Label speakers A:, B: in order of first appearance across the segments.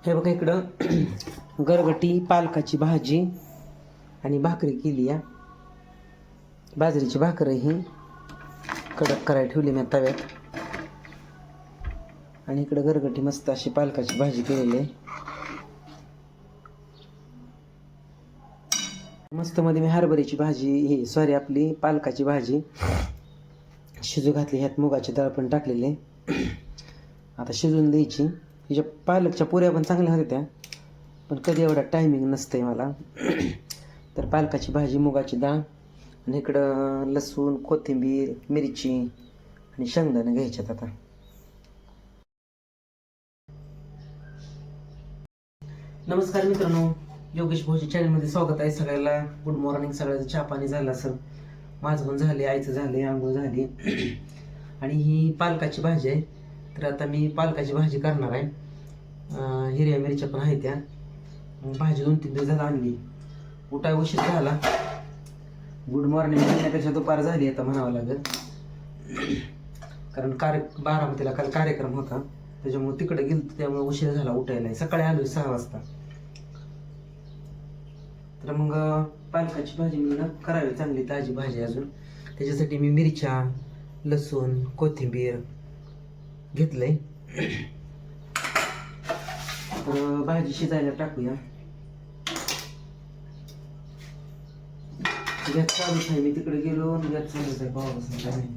A: हे बघा इकडं गरगटी पालकाची भाजी आणि भाकरी केली आहे. बाजरीची भाकर ही कडक करायला ठेवली मी तव्यात. आणि इकडं गरगटी मस्त अशी पालकाची भाजी केलेली आहे. मस्त मध्ये मी हरभऱ्याची भाजी आपली पालकाची भाजी शिजू घातली. ह्यात मुगाची डाळ पण टाकलेली. आता शिजून द्यायची. हिच्या पालकच्या पुऱ्या पण चांगल्या होत्या पण कधी एवढा टायमिंग नसतंय मला. तर पालकाची भाजी, मुगाची डाळ आणि इकडं लसूण, कोथिंबीर, मिरची आणि शेंगदाणे घ्यायच्यात. आता नमस्कार मित्रांनो, योगेश भोजी चॅनलमध्ये स्वागत आहे सगळ्याला. Good morning. सगळ्याचं चहा पाणी झालं असेल. माझं पण झाले, आईचं झाले, आंघोळ झाली. आणि ही पालकाची भाजी आहे. तर आता मी पालकाची भाजी करणार आहे. हिरव्या मिरच्या पण आहेत त्या. भाजी 2-3 दिवस झाला आणली. उठाय उशीर झाला. गुड मॉर्निंग म्हणण्यापेक्षा दुपार झाली आता म्हणावं लागेल. कारण बारामतीला काल कार्यक्रम होता त्याच्यामुळे तिकडे गेलो, त्यामुळे उशीर झाला उठायला. सकाळी आलो 6 वाजता. तर मग पालकाची भाजी मी करावी, चांगली ताजी भाजी. अजून त्याच्यासाठी मी मिरच्या, लसूण, कोथिंबीर घेतलंय. तर भाजी शिजायला टाकूया. गॅस चालूच आहे. मी तिकडे गेलो आणि गॅस चालूच आहे. पावापासून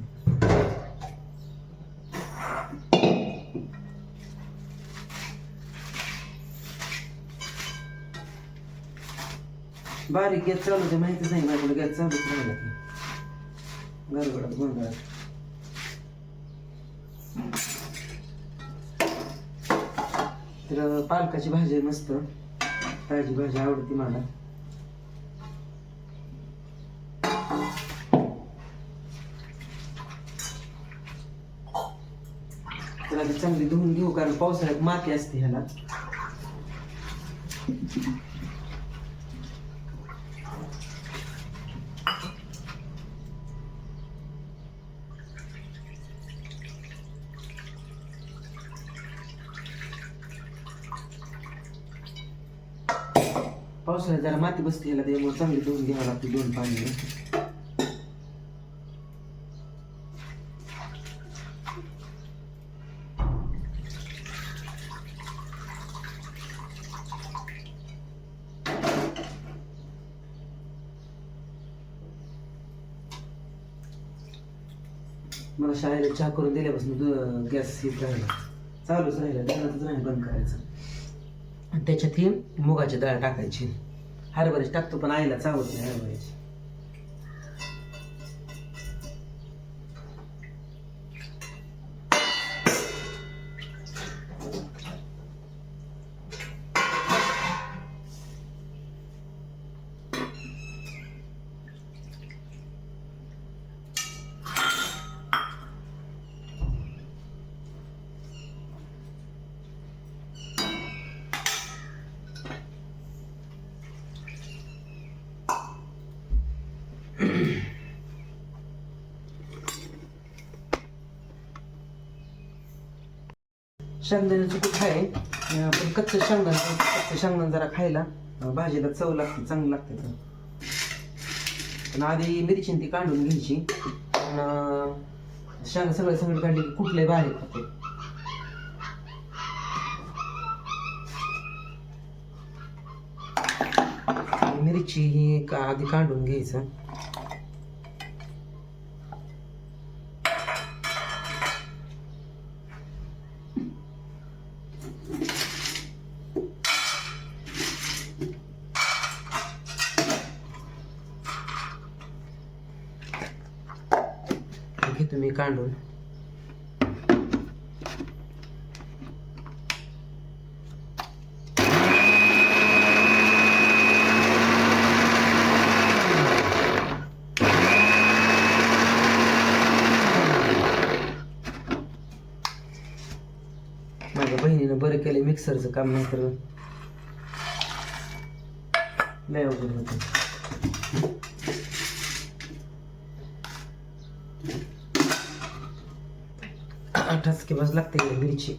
A: बारीक गॅस चालू आहे, माहितीच नाही माझ्याकडे गॅस चालूच राहिला की गडबडात गोंधळात. तर पालकाची भाजी आहे मस्त, ताजी भाजी आवडते मला. तर आता चांगली धुवून घेऊ, कारण पावसाळ्यात माती असते ह्याला. पावसाळ्यात जरा माती बसते ह्याला, त्यामुळे चांगली धुवून घ्यावं लागते 2 पाण्याने. मला शाळेला चहा करून दिल्यापासून गॅस हीच राहिला, चालूच राहिला, त्यानंतर नाही बंद करायचं. आणि त्याच्यात ही मुगाची डाळ टाकायची. हरभऱ्याची टाकतो पण आईला चावत नाही हरभऱ्याची. शेंगदाण्याचं पीठ आहे पण कच्चं शेंगदाणा जरा खायला भाजीला चव लागते, चांगलं लागते. पण आधी मिरची ती काढून घ्यायची. पण सगळं काढले की कुठले बारीक होते. मिरची ही आधी काढून घ्यायचं. तुम्ही काढून माझ्या बहिणीनं बरं केलं मिक्सरचं काम, नाही तर लय अवघड होतं. ठसके बस लागते मिरची.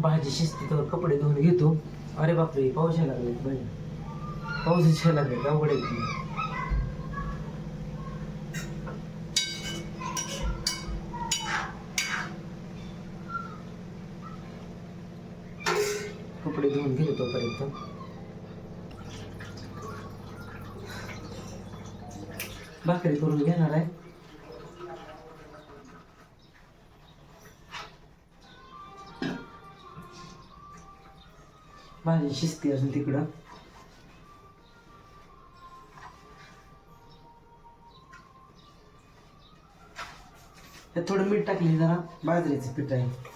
A: भाजी शिजते तर कपडे धुवून घेतो. अरे बापरे, पाऊस यायला लागले भाई, पाऊस यायला लागले, अवघड आहे की. कपडे धुवून घेतो तोपर्यंत. भाकरी करून घेणार आहे. भाजी शिजते अजून तिकडं. त्यात थोडं मीठ टाकले, जरा बाजरीचं पीठ आहे.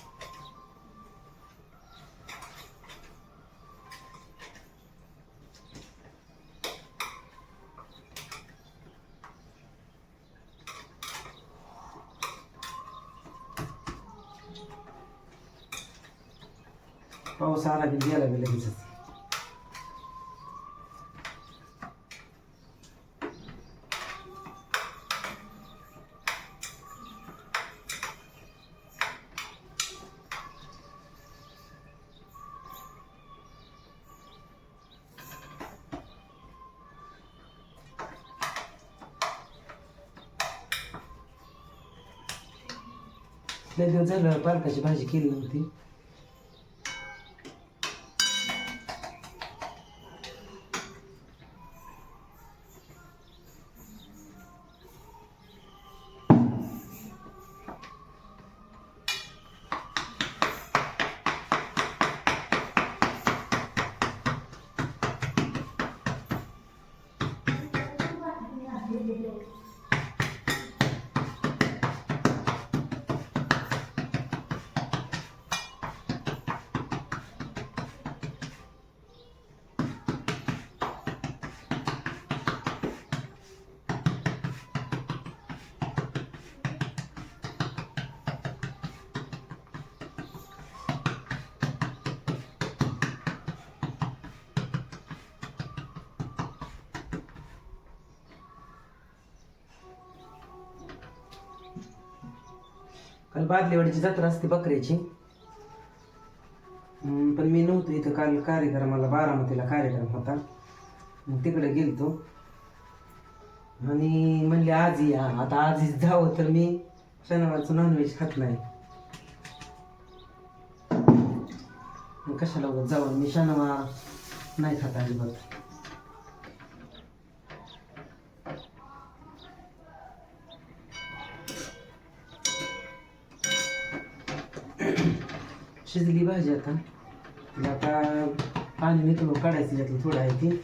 A: पाऊस आला की गेला की लगेच. लय दिवस झालं पालकाची भाजी केली नव्हती. काल बादलेवाडीची जत्रा असते बकऱ्याची. पण मी नव्हतो इथं. काल कार्यक्रमाला बारामतीला कार्यक्रम होता, मग तिकडे गेलतो. आणि म्हणले आज या. आता आज जावं तर मी शनिवारचं नॉनव्हेज खात नाही, मग कशाला उगाच जावं. मी शनिवार नाही खात अजिबात. शिजली भाजी. आता पाणी निथळून काढायचं, त्यातलं थोडं आहे ती.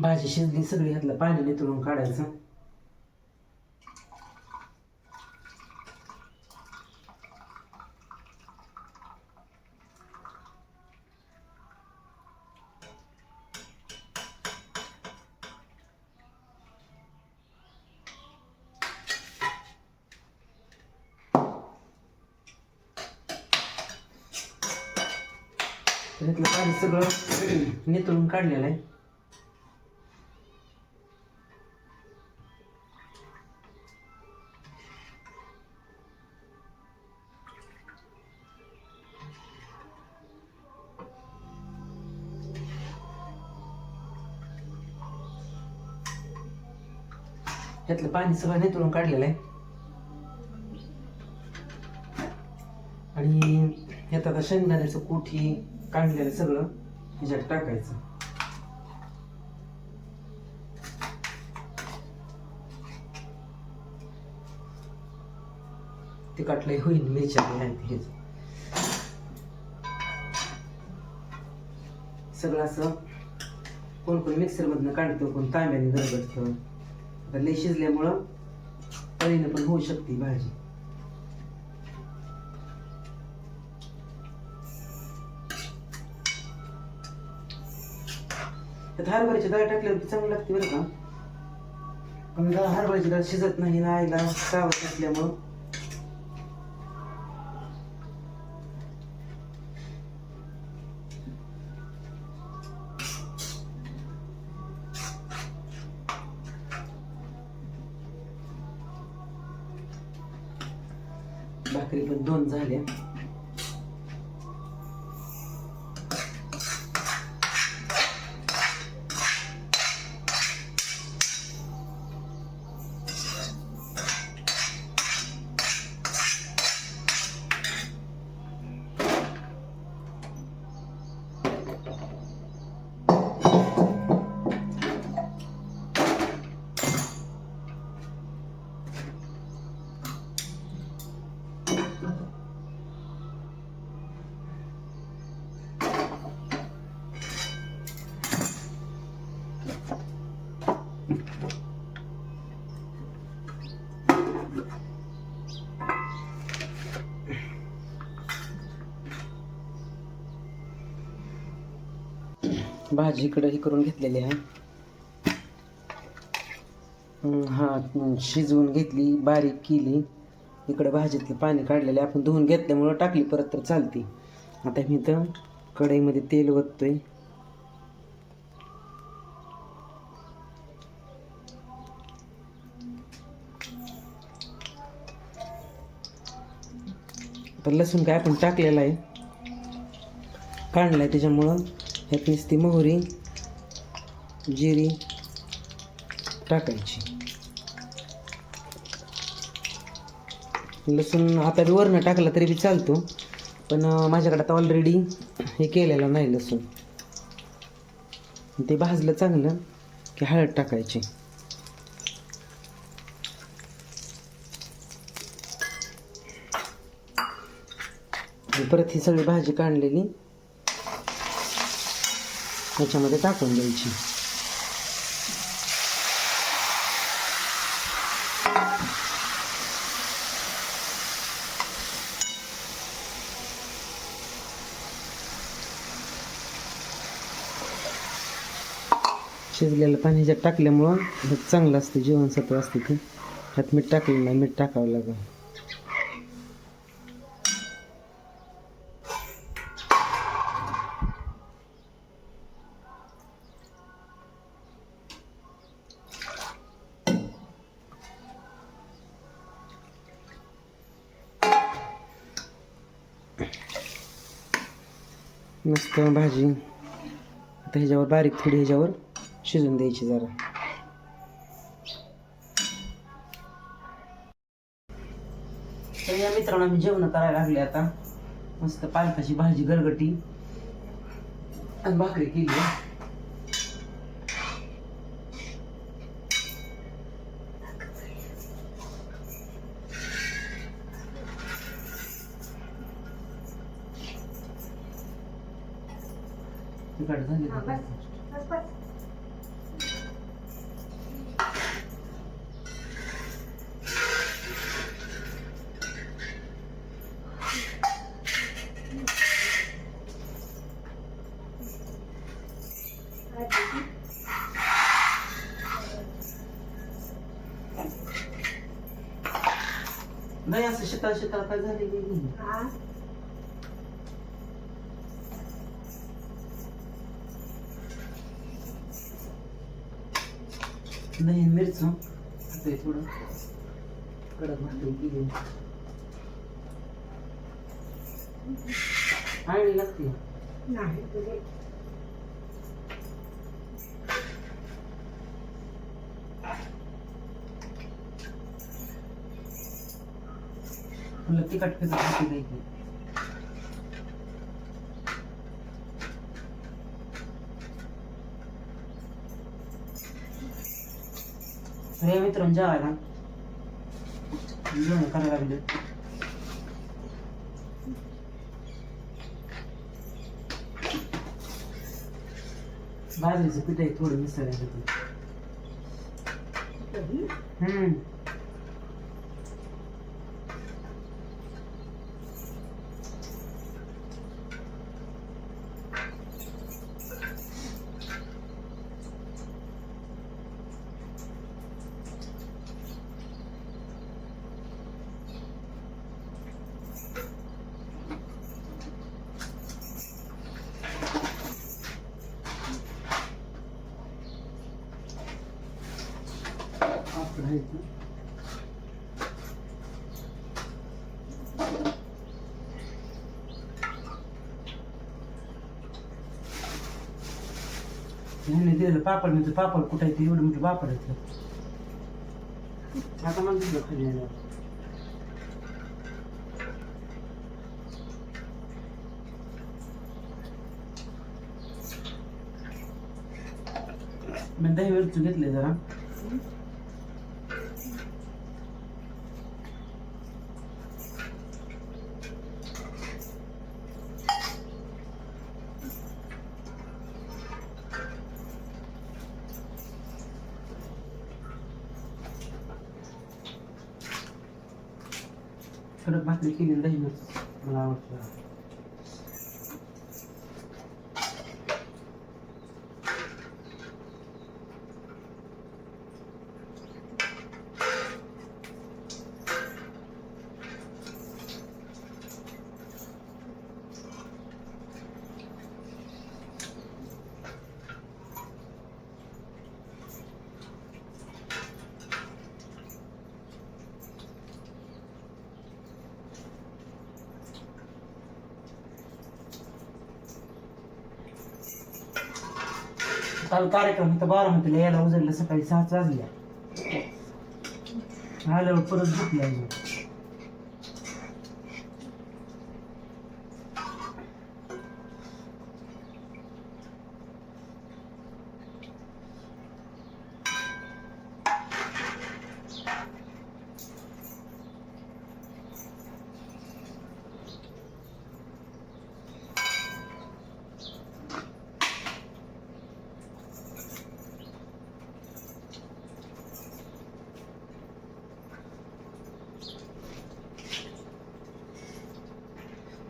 A: भाजी शिजली सगळी, ह्यातलं पाणी निथळून काढायचं. ह्यातलं पाणी सगळं निथळून काढलेलं आहे. ह्यातलं पाणी सगळं नितळून काढलेलं आहे आणि ह्यात आता शेंगदाण्याचं कूट ही काढलेलं सगळं ह्याच्यात टाकायचं. तिखटलंय होईल मिरच्या हे सगळं असं कोण कोण मिक्सर मधनं काढतो, कोण तांब्याने गरगडतं. आता लय शिजल्यामुळं तळीनं पण होऊ शकते भाजी. त्यात हरभऱ्याची डाळ टाकल्यावर चांगली लागते बरं का, पण हरभऱ्याची डाळ शिजत नाही ना, आईला चावत नसल्यामुळं भाकरी पण 2 झाल्या. भाजी इकडं ही करून घेतलेली आहे. शिजवून घेतली, बारीक केली. इकडं भाजीतलं पाणी काढलेलं आपण धुवून घेतल्यामुळं टाकली परत तर चालते. आता मी इथं कढईमध्ये तेल ओततोय. तर लसूण काय आपण टाकलेला आहे, काढलाय, त्याच्यामुळं ह्यात नुसती मोहरी जिरी टाकायची. लसूण आता बी वरनं टाकला तरी बी चालतो, पण माझ्याकडे आता ऑलरेडी हे केलेलं नाही लसूण. ते भाजलं चांगलं की हळद टाकायची. परत ही सगळी भाजी काढलेली ह्याच्यामध्ये टाकून द्यायची. शिजलेलं पाणी ह्याच्यात टाकल्यामुळं हे चांगलं असतं, जीवनसत्व असते ते. ह्यात मीठ टाकलेलं नाही, मीठ टाकावं लागेल. मस्त भाजी आता ह्याच्यावर बारीक थोडी ह्याच्यावर शिजून द्यायची जरा. तर या मित्रांनो आम्ही जेवण करायला लागले आता. मस्त पालकाची भाजी गरगटी आणि भाकरी केली. नाही असं शीतळ शीतळ काय झालेली नाही. मिरच थोडं कडक भाकरी केली आणि लागते नाही. तुला तिखट कसं खाते नाही की. अरे मित्रांनो जेवायला जेवण करायला लागले. बाजरीचं पीठ आहे थोडं मिसळायचं. ह्याने दिलेलं पापड म्हणजे पापड कुठं आहे ते एवढं मोठं पापड आहे. आता मला दिलं खाली आल्यावर. मी दही मिरची घेतली जरा. कडक भाकरी केली दही मिरची मला आवडतं. काल कार्यक्रम होता बारामतीला, यायला उजडलं सकाळी 6 वाजल्या. आल्यावर परत झोपली अजून.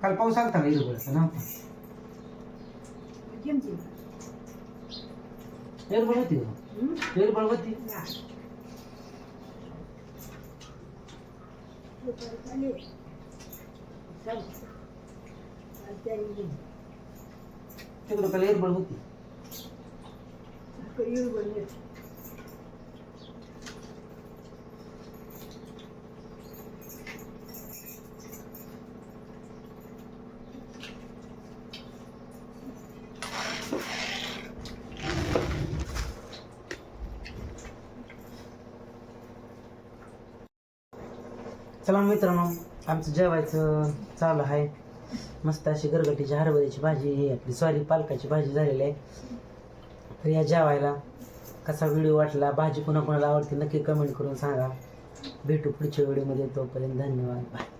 A: काल पाऊस आलता का इरबळचा? नव्हता. इरबळ होती का? इरबळ होती. तिकडं काल इरबळ होती. चला मित्रांनो, आमचं जेवायचं चालू आहे. मस्त अशी गरगटीची हरभऱ्याची भाजी, ही आपली सॉरी पालकाची भाजी झालेली आहे. तर या जेवायला कसा व्हिडिओ वाटला, भाजी कोणाकोणाला आवडते नक्की कमेंट करून सांगा. भेटू पुढच्या व्हिडिओमध्ये. तोपर्यंत धन्यवाद, बाय.